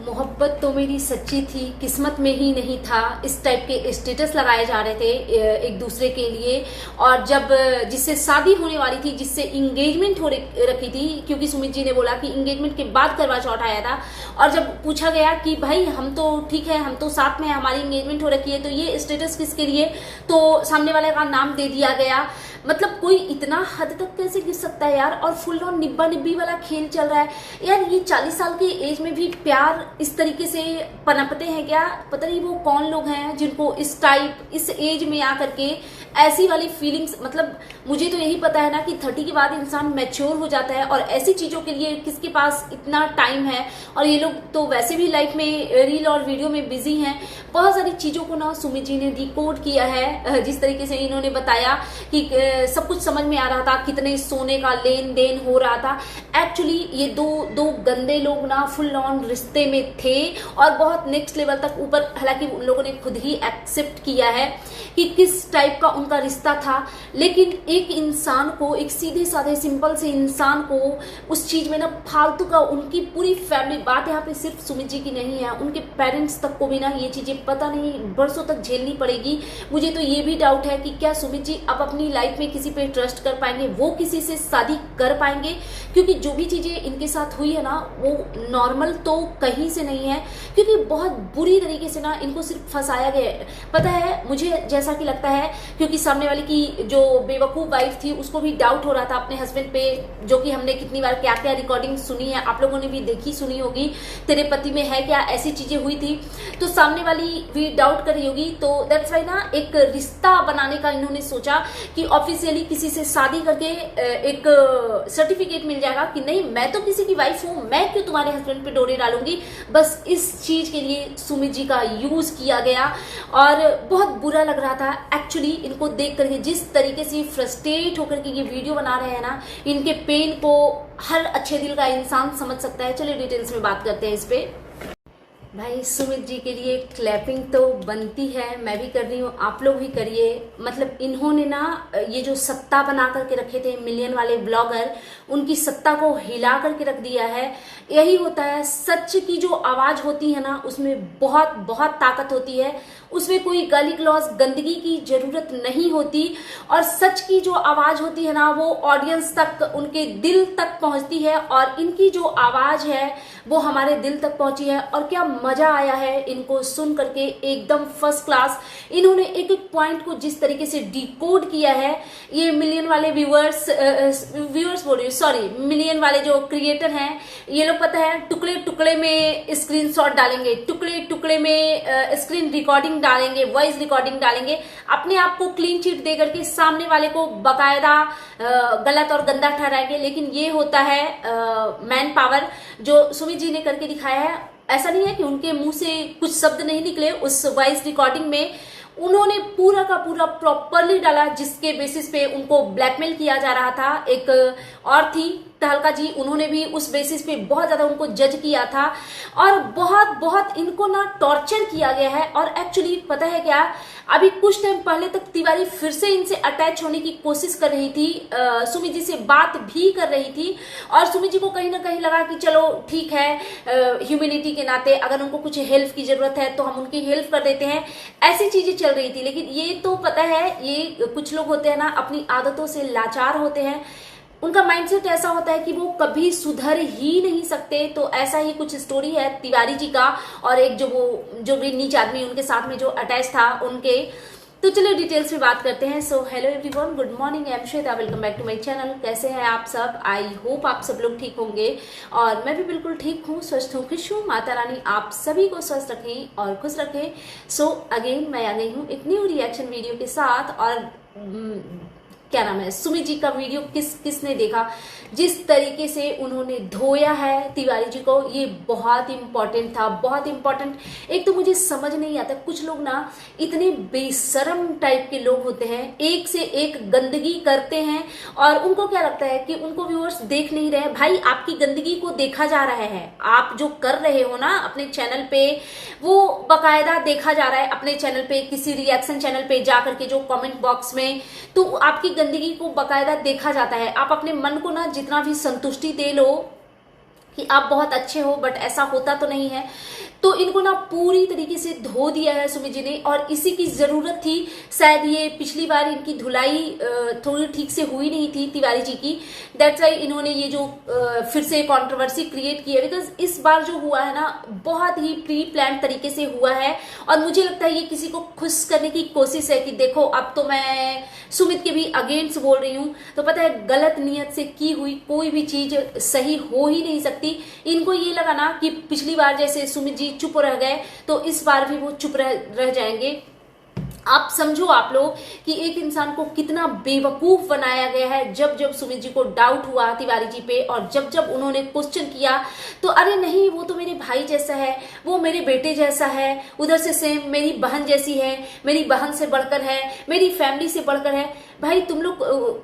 मोहब्बत तो मेरी सच्ची थी, किस्मत में ही नहीं था, इस टाइप के स्टेटस लगाए जा रहे थे एक दूसरे के लिए। और जब जिससे शादी होने वाली थी, जिससे इंगेजमेंट हो रखी थी, क्योंकि सुमित जी ने बोला कि इंगेजमेंट के बाद करवा चौथ आया था, और जब पूछा गया कि भाई हम तो ठीक है, हम तो साथ में, हमारी इंगेजमेंट हो रखी है, तो ये स्टेटस किसके लिए, तो सामने वाले का नाम दे दिया गया। मतलब कोई इतना हद तक कैसे गिर सकता है यार। और फुल ऑन निब्बा निब्बी वाला खेल चल रहा है यार। ये 40 साल की एज में भी प्यार इस तरीके से पनपते हैं क्या? पता नहीं वो कौन लोग हैं जिनको इस टाइप, इस एज में आकर के ऐसी वाली फीलिंग्स। मतलब मुझे तो यही पता है ना कि 30 के बाद इंसान मैच्योर हो जाता है, और ऐसी चीजों के लिए किसके पास इतना टाइम है। और ये लोग तो वैसे भी लाइफ में रील और वीडियो में बिजी हैं। बहुत सारी चीजों को ना सुमित जी ने डिकोड किया है। जिस तरीके से इन्होंने बताया कि सब कुछ समझ में आ रहा था, कितने सोने का लेन देन हो रहा था। एक्चुअली ये दो गंदे लोग ना फुल ऑन रिश्ते में थे, और बहुत नेक्स्ट लेवल तक ऊपर। हालांकि उन लोगों ने खुद ही एक्सेप्ट किया है कि किस टाइप का उनका रिश्ता था। लेकिन एक इंसान को, एक सीधे साधे सिंपल से इंसान को उस चीज में ना फालतू का, उनकी पूरी फैमिली, बात यहाँ पे सिर्फ सुमित जी की नहीं है, उनके पेरेंट्स तक को भी ना ये चीजें पता नहीं बरसों तक झेलनी पड़ेगी। मुझे तो ये भी डाउट है कि क्या सुमित जी अब अपनी लाइफ में किसी पे ट्रस्ट कर पाएंगे, वो किसी से शादी कर पाएंगे? क्योंकि जो भी चीजें इनके साथ हुई है ना, वो नॉर्मल तो कहीं से नहीं है, क्योंकि बहुत बुरी तरीके से ना इनको सिर्फ फंसाया गया है। पता है मुझे जैसा कि लगता है, क्योंकि सामने वाले की जो बेवकूफ वाइफ थी उसको भी डाउट हो रहा था अपने हस्बैंड पे, जो कि हमने कितनी बार क्या क्या रिकॉर्डिंग सुनी है, आप लोगों ने भी देखी सुनी होगी। तेरे पति में है क्या, ऐसी चीजें हुई थी, तो सामने वाली भी डाउट कर रही होगी। तो दैट्स वाई ना एक रिश्ता बनाने का इन्होंने सोचा कि ऑफिशियली किसी से शादी करके एक सर्टिफिकेट मिल जाएगा कि नहीं मैं तो किसी की वाइफ हूं, मैं क्यों तुम्हारे हस्बैंड पे डोरे डालूंगी। बस इस चीज के लिए सुमित जी का यूज किया गया, और बहुत बुरा लग रहा था एक्चुअली इनको देख करके। जिस तरीके से फ्रस्ट्रेट होकर के ये वीडियो बना रहे हैं ना, इनके पेन को हर अच्छे दिल का इंसान समझ सकता है। चलिए डिटेल्स में बात करते हैं इस पे। भाई सुमित जी के लिए क्लैपिंग तो बनती है, मैं भी कर रही हूँ, आप लोग भी करिए। मतलब इन्होंने ना ये जो सत्ता बना करके रखे थे मिलियन वाले ब्लॉगर, उनकी सत्ता को हिला करके रख दिया है। यही होता है, सच की जो आवाज होती है ना, उसमें बहुत बहुत ताकत होती है, उसमें कोई गाली गलौज गंदगी की जरूरत नहीं होती। और सच की जो आवाज होती है ना, वो ऑडियंस तक, उनके दिल तक पहुंचती है, और इनकी जो आवाज है वो हमारे दिल तक पहुंची है। और क्या मजा आया है इनको सुन करके, एकदम फर्स्ट क्लास। इन्होंने एक एक पॉइंट को जिस तरीके से डिकोड किया है, ये मिलियन वाले व्यूअर्स बोल रही हूँ, सॉरी, मिलियन वाले जो क्रिएटर हैं, ये लोग पता है टुकड़े टुकड़े में स्क्रीनशॉट डालेंगे, टुकड़े टुकड़े में स्क्रीन रिकॉर्डिंग डालेंगे, वॉइस रिकॉर्डिंग डालेंगे, अपने आप को क्लीन चिट दे करके सामने वाले को बकायदा गलत और गंदा ठहराएंगे। लेकिन ये होता है मैन पावर जो सुमित जी ने करके दिखाया है। ऐसा नहीं है कि उनके मुंह से कुछ शब्द नहीं निकले, उस वॉइस रिकॉर्डिंग में उन्होंने पूरा का पूरा प्रॉपरली डाला, जिसके बेसिस पे उनको ब्लैकमेल किया जा रहा था। एक और थी तहलका जी, उन्होंने भी उस बेसिस पे बहुत ज्यादा उनको जज किया था, और बहुत बहुत इनको ना टॉर्चर किया गया है। और एक्चुअली पता है क्या, अभी कुछ टाइम पहले तक तिवारी फिर से इनसे अटैच होने की कोशिश कर रही थी, सुमित जी से बात भी कर रही थी, और सुमित जी को कहीं ना कहीं लगा कि चलो ठीक है, ह्यूमैनिटी के नाते अगर उनको कुछ हेल्प की जरूरत है तो हम उनकी हेल्प कर देते हैं, ऐसी चीजें चल रही थी। लेकिन ये तो पता है, ये कुछ लोग होते हैं ना, अपनी आदतों से लाचार होते हैं, उनका माइंडसेट ऐसा होता है कि वो कभी सुधर ही नहीं सकते। तो ऐसा ही कुछ स्टोरी है तिवारी जी का, और एक जो भी नीच आदमी उनके साथ में जो अटैच था उनके। तो चलो डिटेल्स में बात करते हैं। So hello everyone, good morning, I am Shweta, welcome back to my channel. कैसे हैं आप सब? आई होप आप सब लोग ठीक होंगे, और मैं भी बिल्कुल ठीक हूँ, स्वस्थ हूँ, खुश हूँ। माता रानी आप सभी को स्वस्थ रखें और खुश रखें। सो अगेन मैं आ गई हूँ एक न्यू रिएक्शन वीडियो के साथ। और क्या नाम है, सुमित जी का वीडियो किसने देखा, जिस तरीके से उन्होंने धोया है तिवारी जी को, ये बहुत इंपॉर्टेंट था, बहुत इंपॉर्टेंट। एक तो मुझे समझ नहीं आता, कुछ लोग ना इतने बेशरम टाइप के लोग होते हैं, एक से एक गंदगी करते हैं, और उनको क्या लगता है कि उनको व्यूअर्स देख नहीं रहे। भाई आपकी गंदगी को देखा जा रहा है, आप जो कर रहे हो ना अपने चैनल पे, वो बकायदा देखा जा रहा है अपने चैनल पे, किसी रिएक्शन चैनल पे जाकर के जो कमेंट बॉक्स में, तो आपकी गंदगी को बकायदा देखा जाता है। आप अपने मन को ना जितना भी संतुष्टि दे लो, कि आप बहुत अच्छे हो, बट ऐसा होता तो नहीं है। तो इनको ना पूरी तरीके से धो दिया है सुमित जी ने, और इसी की जरूरत थी। शायद ये पिछली बार इनकी धुलाई थोड़ी ठीक से हुई नहीं थी तिवारी जी की, दैट्स वाई इन्होंने ये जो फिर से कंट्रोवर्सी क्रिएट की है। बिकॉज इस बार जो हुआ है ना, बहुत ही प्री प्लान तरीके से हुआ है, और मुझे लगता है ये किसी को खुश करने की कोशिश है कि देखो अब तो मैं सुमित के भी अगेंस्ट बोल रही हूँ। तो पता है गलत नियत से की हुई कोई भी चीज सही हो ही नहीं सकती। इनको ये लगा ना कि पिछली बार जैसे सुमित जी चुप रह गए, तो इस बार भी वो चुप रह जाएंगे। आप समझो आप लोग कि एक इंसान को कितना बेवकूफ बनाया गया है। जब जब सुमित जी को डाउट हुआ तिवारी जी पे, और जब जब उन्होंने क्वेश्चन किया, तो अरे नहीं वो तो मेरे भाई जैसा है, वो मेरे बेटे जैसा है, उधर से सेम मेरी बहन जैसी है, मेरी बहन से बढ़कर है, मेरी फैमिली से बढ़कर है। भाई तुम लोग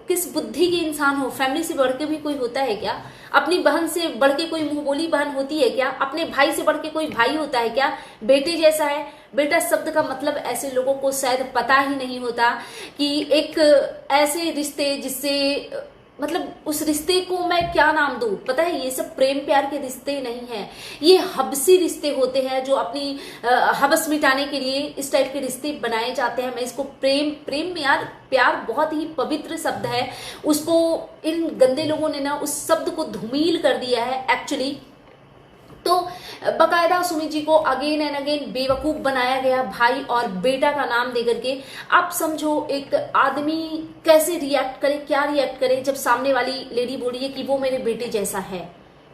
किस बुद्धि के इंसान हो? फैमिली से बढ़ के भी कोई होता है क्या? अपनी बहन से बढ़ के कोई मुंह बोली बहन होती है क्या? अपने भाई से बढ़ के कोई भाई होता है क्या? बेटे जैसा है। बेटा शब्द का मतलब ऐसे लोगों को शायद पता ही नहीं होता कि एक ऐसे रिश्ते जिससे मतलब उस रिश्ते को मैं क्या नाम दूं। पता है ये सब प्रेम प्यार के रिश्ते नहीं है, ये हबसी रिश्ते होते हैं जो अपनी हबस मिटाने के लिए इस टाइप के रिश्ते बनाए जाते हैं। मैं इसको प्रेम में यार, प्यार बहुत ही पवित्र शब्द है, उसको इन गंदे लोगों ने ना उस शब्द को धूमिल कर दिया है एक्चुअली। तो बकायदा सुमित जी को अगेन एंड अगेन बेवकूफ बनाया गया भाई और बेटा का नाम देकर के। आप समझो एक आदमी कैसे रिएक्ट करे, क्या रिएक्ट करे जब सामने वाली लेडी बोली है कि वो मेरे बेटे जैसा है।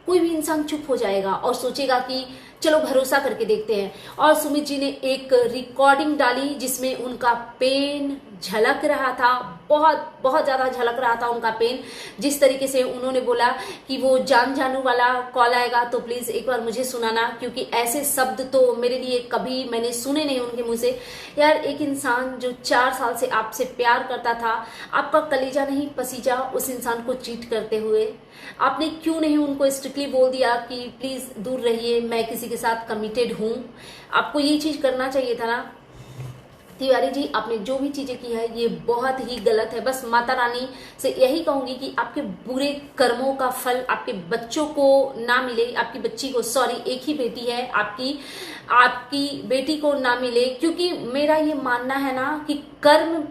कोई भी इंसान चुप हो जाएगा और सोचेगा कि चलो भरोसा करके देखते हैं। और सुमित जी ने एक रिकॉर्डिंग डाली जिसमें उनका पेन झलक रहा था, बहुत बहुत ज्यादा झलक रहा था उनका पेन। जिस तरीके से उन्होंने बोला कि वो जान जानू वाला कॉल आएगा तो प्लीज एक बार मुझे सुनाना, क्योंकि ऐसे शब्द तो मेरे लिए कभी मैंने सुने नहीं उनके मुंह से। यार एक इंसान जो 4 साल से आपसे प्यार करता था, आपका कलेजा नहीं पसीजा उस इंसान को चीट करते हुए। आपने क्यों नहीं उनको स्ट्रिक्टली बोल दिया कि प्लीज दूर रहिए, मैं किसी के साथ कमिटेड हूं। आपको ये चीज करना चाहिए था ना तिवारी जी। आपने जो भी चीजें की है ये बहुत ही गलत है। बस माता रानी से यही कहूंगी कि आपके बुरे कर्मों का फल आपके बच्चों को ना मिले, आपकी बच्ची को, सॉरी एक ही बेटी है आपकी बेटी को ना मिले। क्योंकि मेरा ये मानना है ना कि कर्म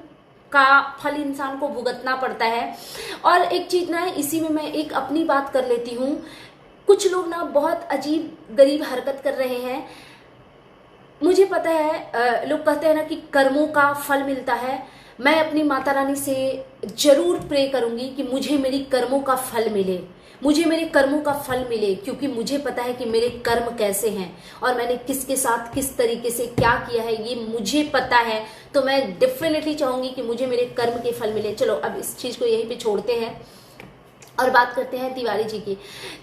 का फल इंसान को भुगतना पड़ता है। और एक चीज ना है, इसी में मैं एक अपनी बात कर लेती हूँ। कुछ लोग ना बहुत अजीब गरीब हरकत कर रहे हैं। मुझे पता है लोग कहते हैं ना कि कर्मों का फल मिलता है। मैं अपनी माता रानी से जरूर प्रे करूंगी कि मुझे मेरी कर्मों का फल मिले, मुझे मेरे कर्मों का फल मिले, क्योंकि मुझे पता है कि मेरे कर्म कैसे हैं और मैंने किसके साथ किस तरीके से क्या किया है ये मुझे पता है। तो मैं डेफिनेटली चाहूंगी कि मुझे मेरे कर्म के फल मिले। चलो अब इस चीज को यहीं पे छोड़ते हैं और बात करते हैं तिवारी जी की।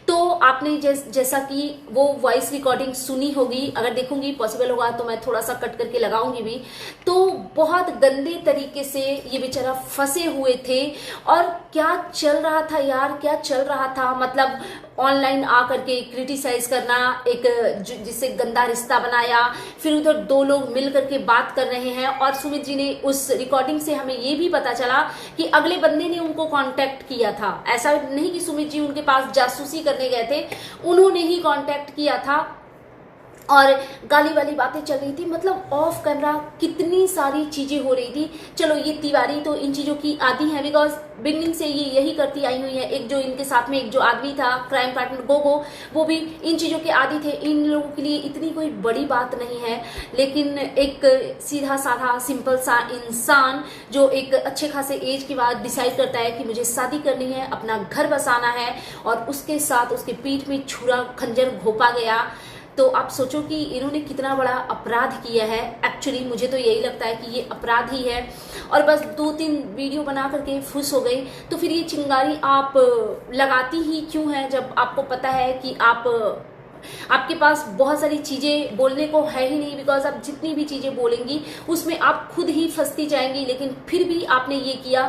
तो आपने जैसा कि वो वॉइस रिकॉर्डिंग सुनी होगी, अगर देखूंगी पॉसिबल होगा तो मैं थोड़ा सा कट करके लगाऊंगी भी। तो बहुत गंदे तरीके से ये बेचारा फंसे हुए थे। और क्या चल रहा था यार, क्या चल रहा था, मतलब ऑनलाइन आ करके क्रिटिसाइज करना, एक जिससे गंदा रिश्ता बनाया, फिर उधर 2 लोग मिल करके बात कर रहे हैं। और सुमित जी ने उस रिकॉर्डिंग से हमें ये भी पता चला कि अगले बंदे ने उनको कांटेक्ट किया था। ऐसा नहीं कि सुमित जी उनके पास जासूसी करने गए थे, उन्होंने ही कांटेक्ट किया था। और गाली वाली बातें चल रही थी, मतलब ऑफ कैमरा कितनी सारी चीजें हो रही थी। चलो ये तिवारी तो इन चीजों की आदी है, बिकॉज बिगनिंग से ये यही करती आई हुई है। एक जो इनके साथ में एक जो आदमी था क्राइम पार्टनर गोगो, वो भी इन चीजों के आदी थे। इन लोगों के लिए इतनी कोई बड़ी बात नहीं है, लेकिन एक सीधा साधा सिंपल सा इंसान जो एक अच्छे खासे एज के बाद डिसाइड करता है कि मुझे शादी करनी है, अपना घर बसाना है, और उसके साथ उसके पीठ में छुरा खंजर घोंपा गया। तो आप सोचो कि इन्होंने कितना बड़ा अपराध किया है। एक्चुअली मुझे तो यही लगता है कि ये अपराध ही है। और बस 2-3 वीडियो बना करके खुश हो गई, तो फिर ये चिंगारी आप लगाती ही क्यों है, जब आपको पता है कि आपके पास बहुत सारी चीजें बोलने को है ही नहीं। बिकॉज आप जितनी भी चीजें बोलेंगी उसमें आप खुद ही फंसती जाएंगी। लेकिन फिर भी आपने ये किया।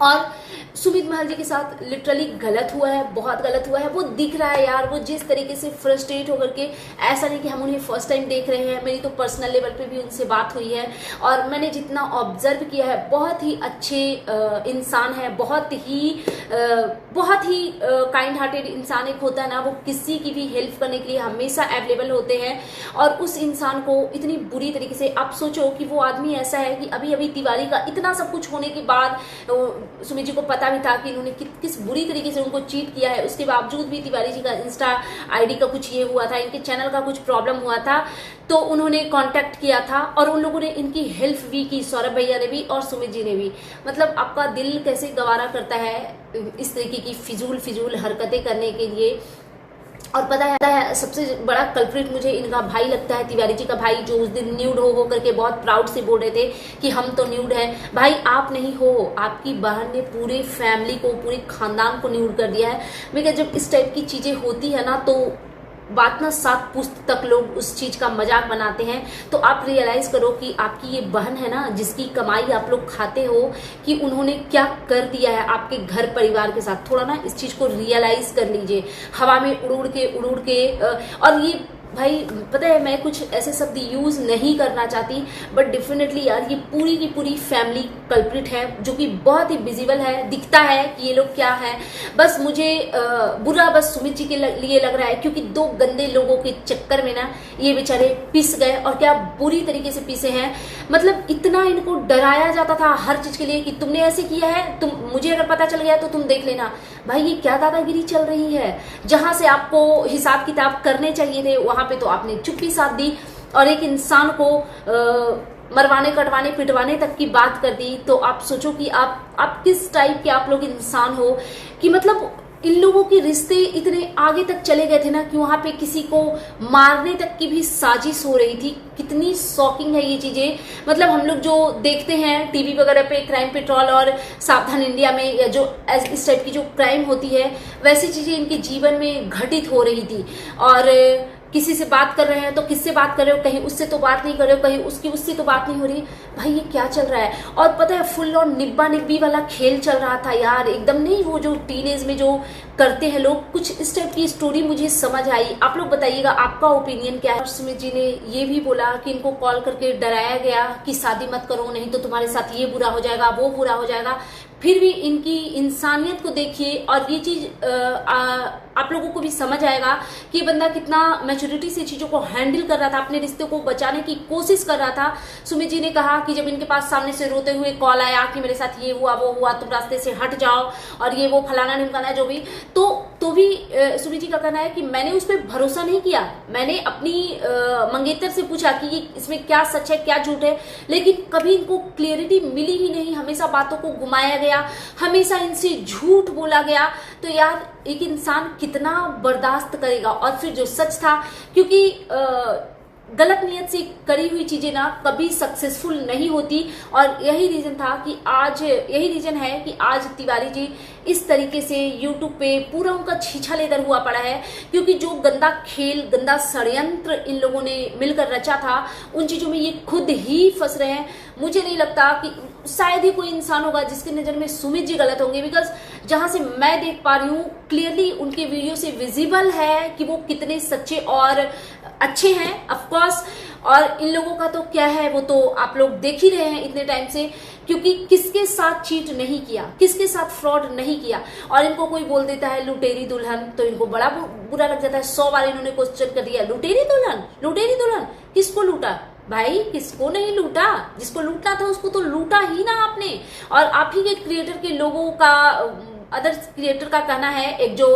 और सुमित महल जी के साथ लिटरली गलत हुआ है, बहुत गलत हुआ है। वो दिख रहा है यार, वो जिस तरीके से फ्रस्ट्रेट होकर के, ऐसा नहीं कि हम उन्हें फर्स्ट टाइम देख रहे हैं, मेरी तो पर्सनल लेवल पे भी उनसे बात हुई है और मैंने जितना ऑब्जर्व किया है, बहुत ही अच्छे इंसान है, बहुत ही काइंड हार्टेड इंसान एक होता है ना, वो किसी की भी हेल्प करने के लिए हमेशा अवेलेबल होते हैं। और उस इंसान को इतनी बुरी तरीके से, आप सोचो कि वो आदमी ऐसा है कि अभी अभी तिवारी का इतना सब कुछ होने के बाद सुमित जी को पता भी था कि इन्होंने किस बुरी तरीके से उनको चीट किया है, उसके बावजूद भी तिवारी जी का इंस्टा आईडी का कुछ ये हुआ था, इनके चैनल का कुछ प्रॉब्लम हुआ था, तो उन्होंने कांटेक्ट किया था और उन लोगों ने इनकी हेल्प भी की, सौरभ भैया ने भी और सुमित जी ने भी। मतलब आपका दिल कैसे गवारा करता है इस तरीके की फिजूल हरकतें करने के लिए। और पता है सबसे बड़ा कल्प्रिट मुझे इनका भाई लगता है, तिवारी जी का भाई, जो उस दिन न्यूड हो करके बहुत प्राउड से बोल रहे थे कि हम तो न्यूड हैं। भाई आप नहीं हो, आपकी बहन ने पूरे फैमिली को, पूरे खानदान को न्यूड कर दिया है। मैं जब इस टाइप की चीजें होती है ना, तो बात ना 7 पुश्त तक लोग उस चीज का मजाक बनाते हैं। तो आप रियलाइज करो कि आपकी ये बहन है ना, जिसकी कमाई आप लोग खाते हो, कि उन्होंने क्या कर दिया है आपके घर परिवार के साथ। थोड़ा ना इस चीज को रियलाइज कर लीजिए। हवा में उड़ के और ये भाई पता है, मैं कुछ ऐसे शब्द यूज नहीं करना चाहती, बट डेफिनेटली यार ये पूरी की पूरी फैमिली कल्प्रिट है, जो कि बहुत ही विजिबल है, दिखता है कि ये लोग क्या है। बस मुझे बुरा बस सुमित जी के लिए लग रहा है, क्योंकि 2 गंदे लोगों के चक्कर में ना ये बेचारे पिस गए, और क्या बुरी तरीके से पिसे हैं। मतलब इतना इनको डराया जाता था हर चीज के लिए कि तुमने ऐसे किया है, तुम, मुझे अगर पता चल गया तो तुम देख लेना। भाई ये क्या दादागिरी चल रही है। जहां से आपको हिसाब किताब करने चाहिए थे, वहां पे तो आपने चुप्पी साध दी और एक इंसान को मरवाने, कटवाने, पिटवाने तक की बात कर दी। तो आप सोचो कि आप किस टाइप के आप लोग इंसान हो, कि मतलब इन लोगों के रिश्ते इतने आगे तक चले गए थे ना, कि वहां पे किसी को मारने तक की भी साजिश हो रही थी। कितनी शॉकिंग है ये चीजें। मतलब हम लोग जो देखते हैं टीवी वगैरह पे, क्राइम पेट्रोल और सावधान इंडिया में, या जो इस टाइप की जो क्राइम होती है, वैसी चीजें इनके जीवन में घटित हो रही थी। और किसी से बात कर रहे हैं तो किससे बात कर रहे हो, कहीं उससे तो बात नहीं कर रहे हो, कहीं उससे तो बात नहीं हो रही। भाई ये क्या चल रहा है। और पता है फुल ऑन निब्बा निब्बी वाला खेल चल रहा था यार, एकदम नहीं, वो जो टीनेज में जो करते हैं लोग, कुछ इस टाइप की स्टोरी मुझे समझ आई। आप लोग बताइएगा आपका ओपिनियन क्या है। सुमित जी ने ये भी बोला कि इनको कॉल करके डराया गया कि शादी मत करो, नहीं तो तुम्हारे साथ ये बुरा हो जाएगा, वो बुरा हो जाएगा। फिर भी इनकी इंसानियत को देखिए, और ये चीज आप लोगों को भी समझ आएगा कि बंदा कितना मैच्योरिटी से चीजों को हैंडल कर रहा था, अपने रिश्ते को बचाने की कोशिश कर रहा था। सुमित जी ने कहा कि जब इनके पास सामने से रोते हुए कॉल आया कि मेरे साथ ये हुआ, वो हुआ, तुम रास्ते से हट जाओ और ये वो फलाना निमकाना जो भी, तो भी सुमित जी का कहना है कि मैंने उस पर भरोसा नहीं किया। मैंने अपनी मंगेतर से पूछा कि इसमें क्या सच है, क्या झूठ है, लेकिन कभी इनको क्लियरिटी मिली ही नहीं। हमेशा बातों को घुमाया गया, हमेशा इनसे झूठ बोला गया। तो यार एक इंसान कितना बर्दाश्त करेगा। और फिर जो सच था, क्योंकि गलत नियत से करी हुई चीजें ना कभी सक्सेसफुल नहीं होती, और यही रीजन है कि आज तिवारी जी इस तरीके से यूट्यूब पे पूरा उनका छीछा लेदर हुआ पड़ा है। क्योंकि जो गंदा खेल, गंदा षड्यंत्र इन लोगों ने मिलकर रचा था, उन चीजों में ये खुद ही फंस रहे हैं। मुझे नहीं लगता कि शायद ही कोई इंसान होगा जिसकी नजर में सुमित जी गलत होंगे, बिकॉज जहां से मैं देख पा रही हूँ क्लियरली उनके वीडियो से विजिबल है कि वो कितने सच्चे और अच्छे हैं, ऑफ कोर्स। और इन लोगों का तो क्या है, वो तो आप लोग देख ही रहे हैं इतने टाइम से, क्योंकि किसके साथ चीट नहीं किया, किसके साथ फ्रॉड नहीं किया। और इनको कोई बोल देता है लुटेरी दुल्हन, तो इनको बड़ा बुरा लग जाता है। 100 बार इन्होंने क्वेश्चन कर दिया, लुटेरी दुल्हन, लुटेरी दुल्हन, किसको लूटा? भाई किसको नहीं लूटा, जिसको लूटना था उसको तो लूटा ही ना आपने। और आप ही के क्रिएटर के लोगों का, अदर क्रिएटर का कहना है, एक जो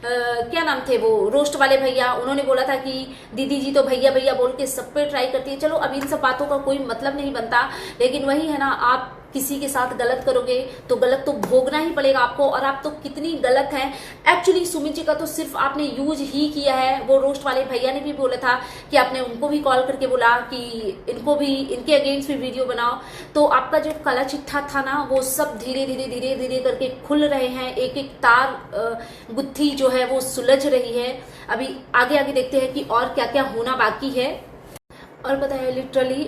क्या नाम थे वो रोस्ट वाले भैया, उन्होंने बोला था कि दीदी जी तो भैया भैया बोल के सब पे ट्राई करती है। चलो अब इन सब बातों का कोई मतलब नहीं बनता, लेकिन वही है ना, आप किसी के साथ गलत करोगे तो गलत तो भोगना ही पड़ेगा आपको। और आप तो कितनी गलत हैं। एक्चुअली सुमित जी का तो सिर्फ आपने यूज ही किया है। वो रोस्ट वाले भैया ने भी बोला था कि आपने उनको भी कॉल करके बोला कि इनको भी, इनके अगेंस्ट भी वीडियो बनाओ। तो आपका जो काला चिट्ठा था ना, वो सब धीरे धीरे करके खुल रहे हैं। एक एक तार गुत्थी जो है वो सुलझ रही है। अभी आगे आगे देखते हैं कि और क्या क्या होना बाकी है। और पता है लिटरली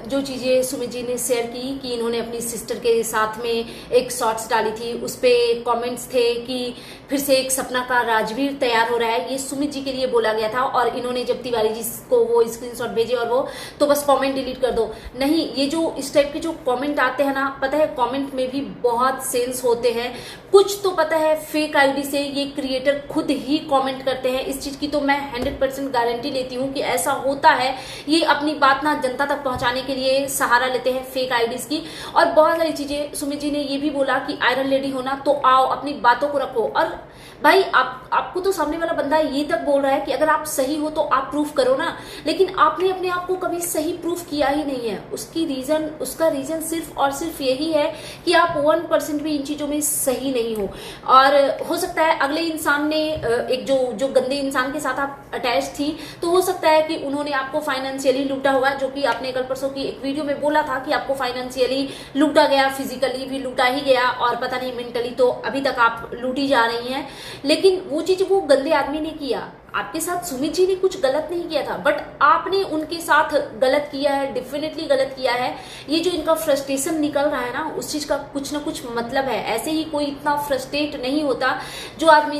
जो चीज़ें सुमित जी ने शेयर की कि इन्होंने अपनी सिस्टर के साथ में एक शॉर्ट्स डाली थी, उस पर कमेंट्स थे कि फिर से एक सपना का राजवीर तैयार हो रहा है, ये सुमित जी के लिए बोला गया था। और इन्होंने जब तिवारी जी को वो स्क्रीनशॉट भेजे और वो तो बस कमेंट डिलीट कर दो, नहीं, ये जो इस टाइप के जो कमेंट आते हैं ना, पता है कमेंट में भी बहुत सेंस होते हैं। कुछ तो पता है फेक आईडी से ये क्रिएटर खुद ही कमेंट करते हैं, इस चीज की तो मैं 100% गारंटी लेती हूँ कि ऐसा होता है। ये अपनी बात ना जनता तक पहुंचाने के लिए सहारा लेते हैं फेक आईडीज की। और बहुत सारी चीजें सुमित जी ने ये भी बोला कि आयरन लेडी होना तो आओ, अपनी बातों को रखो। और भाई आपको तो सामने वाला बंदा ये तक बोल रहा है कि अगर आप सही हो तो आप प्रूफ करो ना, लेकिन आपने अपने आप को कभी सही प्रूफ किया ही नहीं है। उसका रीजन सिर्फ और सिर्फ यही है कि आप 1% भी इन चीजों में सही नहीं हो। और हो सकता है अगले इंसान ने एक जो गंदे इंसान के साथ आप अटैच थी, तो हो सकता है कि उन्होंने आपको फाइनेंशियली लूटा होगा, जो कि आपने कल परसों की एक वीडियो में बोला था कि आपको फाइनेंशियली लूटा गया, फिजिकली भी लूटा ही गया, और पता नहीं मेंटली तो अभी तक आप लूटी जा रही हैं। लेकिन वो चीज वो गंदे आदमी ने किया, आपके साथ सुमित जी ने कुछ गलत नहीं किया था, बट आपने उनके साथ गलत किया है, डेफिनेटली गलत किया है। ये जो इनका फ्रस्ट्रेशन निकल रहा है ना, उस चीज का कुछ ना कुछ मतलब है। ऐसे ही कोई इतना फ्रस्ट्रेट नहीं होता। जो आदमी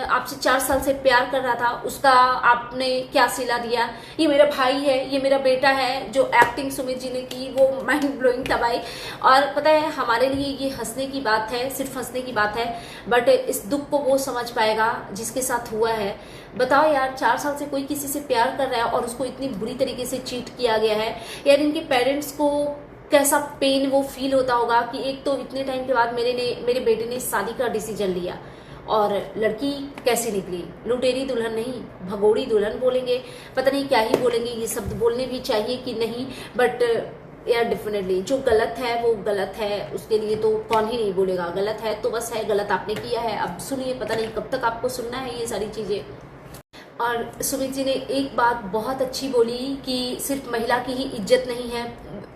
आपसे 4 साल से प्यार कर रहा था, उसका आपने क्या सिला दिया। ये मेरा भाई है, ये मेरा बेटा है। जो एक्टिंग सुमित जी ने की वो माइंड ब्लोइंग था भाई। और पता है हमारे लिए ये हंसने की बात है, सिर्फ हंसने की बात है, बट इस दुख को वो समझ पाएगा जिसके साथ हुआ है। बताओ यार, 4 साल से कोई किसी से प्यार कर रहा है और उसको इतनी बुरी तरीके से चीट किया गया है। यार इनके पेरेंट्स को कैसा पेन वो फील होता होगा कि एक तो इतने टाइम के बाद मेरे बेटे ने शादी का डिसीजन लिया, और लड़की कैसी निकली, लुटेरी दुल्हन नहीं, भगोड़ी दुल्हन बोलेंगे, पता नहीं क्या ही बोलेंगे। ये शब्द बोलने भी चाहिए कि नहीं, बट यार डेफिनेटली जो गलत है वो गलत है, उसके लिए तो कौन ही नहीं बोलेगा। गलत है तो बस है, गलत आपने किया है। अब सुनिए, पता नहीं कब तक आपको सुनना है ये सारी चीजें। और सुमित जी ने एक बात बहुत अच्छी बोली कि सिर्फ महिला की ही इज्जत नहीं है,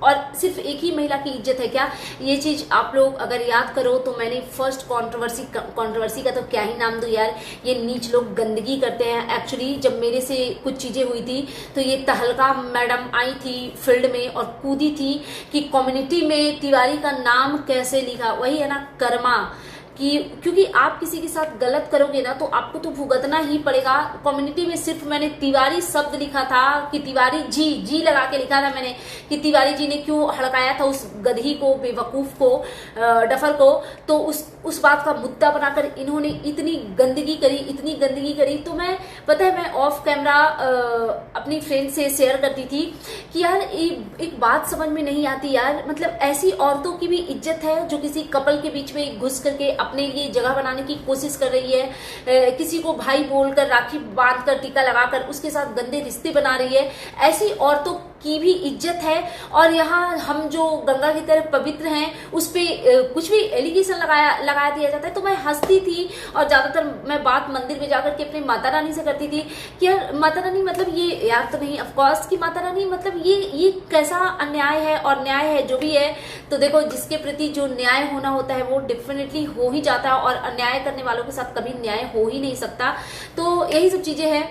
और सिर्फ एक ही महिला की इज्जत है क्या। ये चीज आप लोग अगर याद करो तो मैंने फर्स्ट कंट्रोवर्सी का तो क्या ही नाम दूं यार, ये नीच लोग गंदगी करते हैं। एक्चुअली जब मेरे से कुछ चीजें हुई थी तो ये तहलका मैडम आई थी फील्ड में और कूदी थी कि कम्युनिटी में तिवारी का नाम कैसे लिखा। वही है ना कर्मा, कि क्योंकि आप किसी के साथ गलत करोगे ना तो आपको तो भुगतना ही पड़ेगा। कम्युनिटी में सिर्फ मैंने तिवारी शब्द लिखा था कि तिवारी जी लगा के लिखा था मैंने कि तिवारी जी ने क्यों हड़काया था उस गधी को, बेवकूफ को, डफर को। तो उस बात का मुद्दा बनाकर इन्होंने इतनी गंदगी करी। तो मैं पता है मैं ऑफ कैमरा अपनी फ्रेंड से शेयर करती थी कि यार एक बात समझ में नहीं आती यार, मतलब ऐसी औरतों की भी इज्जत है जो किसी कपल के बीच में घुस करके अपने लिए जगह बनाने की कोशिश कर रही है, किसी को भाई बोलकर, राखी बांधकर, टीका लगाकर उसके साथ गंदे रिश्ते बना रही है। ऐसी औरतों की भी इज्जत है। और यहाँ हम जो गंगा की तरह पवित्र हैं उस पे कुछ भी एलिगेशन लगाया दिया जाता है। तो मैं हंसती थी और ज्यादातर मैं बात मंदिर में जाकर के अपनी माता रानी से करती थी कि यार माता रानी मतलब ये यार तो नहीं, ऑफकोर्स की माता रानी मतलब ये कैसा अन्याय है, और न्याय है जो भी है। तो देखो जिसके प्रति जो न्याय होना होता है वो डेफिनेटली हो ही जाता है, और अन्याय करने वालों के साथ कभी न्याय हो ही नहीं सकता। तो यही सब चीजें हैं।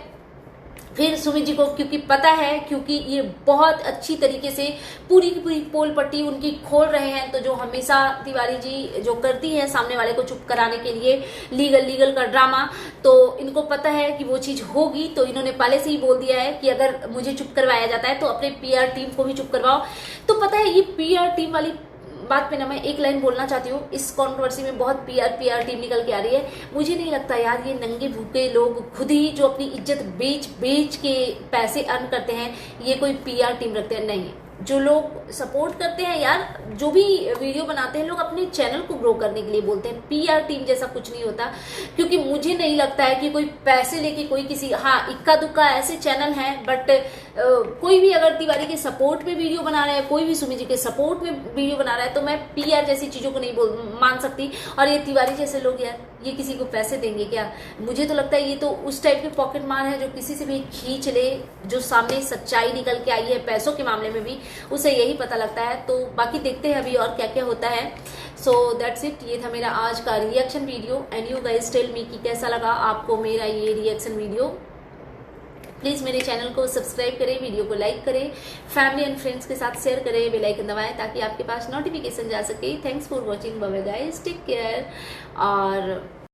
फिर सुमित जी को क्योंकि पता है, क्योंकि ये बहुत अच्छी तरीके से पूरी की पूरी पोल पट्टी उनकी खोल रहे हैं, तो जो हमेशा तिवारी जी जो करती हैं सामने वाले को चुप कराने के लिए लीगल का ड्रामा, तो इनको पता है कि वो चीज होगी। तो इन्होंने पहले से ही बोल दिया है कि अगर मुझे चुप करवाया जाता है तो अपने पीआर टीम को भी चुप करवाओ। तो पता है ये पीआर टीम वाली बात पे ना मैं एक लाइन बोलना चाहती हूँ। इस कंट्रोवर्सी में बहुत पीआर टीम निकल के आ रही है। मुझे नहीं लगता यार ये नंगे भूखे लोग खुद ही जो अपनी इज्जत बेच के पैसे अर्न करते हैं, ये कोई पीआर टीम रखते हैं। नहीं, जो लोग सपोर्ट करते हैं यार, जो भी वीडियो बनाते हैं लोग अपने चैनल को ग्रो करने के लिए बोलते हैं। पीआर टीम जैसा कुछ नहीं होता, क्योंकि मुझे नहीं लगता है कि कोई पैसे लेके कोई किसी, हाँ इक्का दुक्का ऐसे चैनल हैं, बट कोई भी अगर तिवारी के सपोर्ट में वीडियो बना रहा है, कोई भी सुमित जी के सपोर्ट में वीडियो बना रहा है, तो मैं पीआर जैसी चीजों को नहीं मान सकती। और ये तिवारी जैसे लोग यार ये किसी को पैसे देंगे क्या? मुझे तो लगता है ये तो उस टाइप के पॉकेट मार है जो किसी से भी खींच ले। जो सामने सच्चाई निकल के आई है पैसों के मामले में भी, उसे यही पता लगता है। तो बाकी देखते हैं अभी और क्या क्या होता है। सो दैट्स इट, ये था मेरा आज का reaction video. And you guys tell me कि कैसा लगा आपको मेरा ये रिएक्शन वीडियो। प्लीज़ मेरे चैनल को सब्सक्राइब करें, वीडियो को लाइक करें, फैमिली एंड फ्रेंड्स के साथ शेयर करें, बेल आइकन दबाएं ताकि आपके पास नोटिफिकेशन जा सके। Thanks for watching, bye bye guys, take care. और